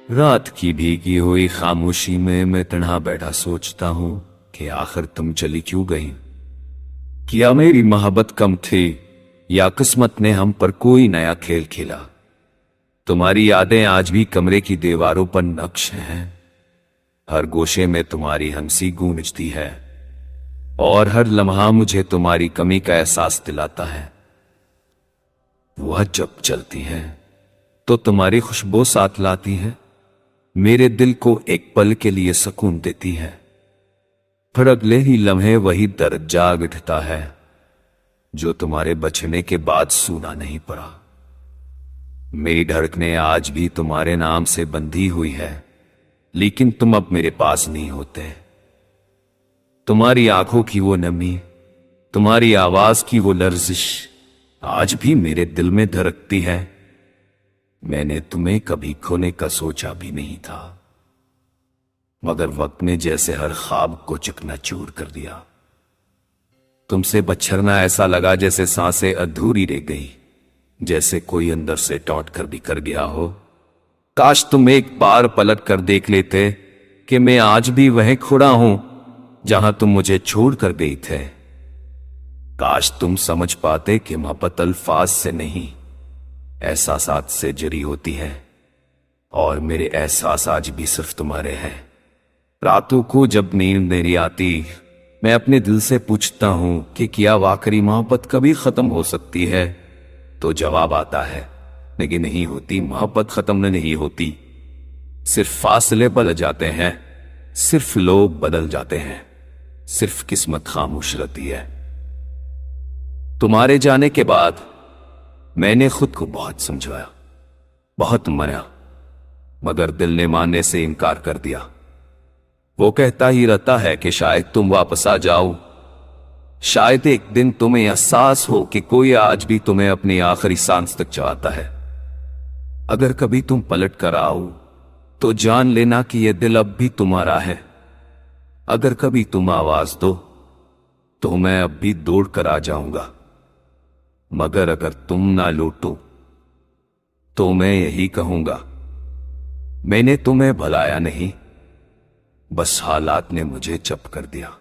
रात की भीगी हुई खामोशी में मैं तन्हा बैठा सोचता हूं कि आखिर तुम चली क्यों गई। क्या मेरी मोहब्बत कम थी या किस्मत ने हम पर कोई नया खेल खेला। तुम्हारी यादें आज भी कमरे की दीवारों पर नक्श हैं। हर गोशे में तुम्हारी हंसी गूंजती है और हर लम्हा मुझे तुम्हारी कमी का एहसास दिलाता है। वह जब चलती है तो तुम्हारी खुशबू साथ लाती है, मेरे दिल को एक पल के लिए सुकून देती है। फिर अगले ही लम्हे वही दर्द जाग उठता है जो तुम्हारे बचने के बाद सूना नहीं पड़ा। मेरी धड़कनें आज भी तुम्हारे नाम से बंधी हुई है, लेकिन तुम अब मेरे पास नहीं होते। तुम्हारी आंखों की वो नमी, तुम्हारी आवाज की वो लर्जिश आज भी मेरे दिल में धड़कती है। मैंने तुम्हें कभी खोने का सोचा भी नहीं था, मगर वक्त ने जैसे हर ख्वाब को चकनाचूर कर दिया। तुमसे बछड़ना ऐसा लगा जैसे सांसें अधूरी रह गई, जैसे कोई अंदर से टूट कर बिखर गया हो। काश तुम एक बार पलट कर देख लेते कि मैं आज भी वहीं खड़ा हूं जहां तुम मुझे छोड़ कर गई थे। काश तुम समझ पाते कि मोहब्बत अल्फाज से नहीं, एहसासात से जरी होती है, और मेरे एहसास आज भी सिर्फ तुम्हारे हैं। रातों को जब नींद नहीं आती, मैं अपने दिल से पूछता हूं कि क्या वाकई मोहब्बत कभी खत्म हो सकती है। तो जवाब आता है, लेकिन नहीं होती। मोहब्बत खत्म नहीं होती, सिर्फ फासले बदल जाते हैं, सिर्फ लोग बदल जाते हैं, सिर्फ किस्मत खामोश रहती है। तुम्हारे जाने के बाद मैंने खुद को बहुत समझाया, बहुत मना, मगर दिल ने मानने से इनकार कर दिया। वो कहता ही रहता है कि शायद तुम वापस आ जाओ, शायद एक दिन तुम्हें एहसास हो कि कोई आज भी तुम्हें अपनी आखिरी सांस तक चाहता है। अगर कभी तुम पलट कर आओ तो जान लेना कि यह दिल अब भी तुम्हारा है। अगर कभी तुम आवाज दो तो मैं अब भी दौड़ कर आ जाऊंगा, मगर अगर तुम ना लौटो तो मैं यही कहूंगा, मैंने तुम्हें भुलाया नहीं, बस हालात ने मुझे चप कर दिया।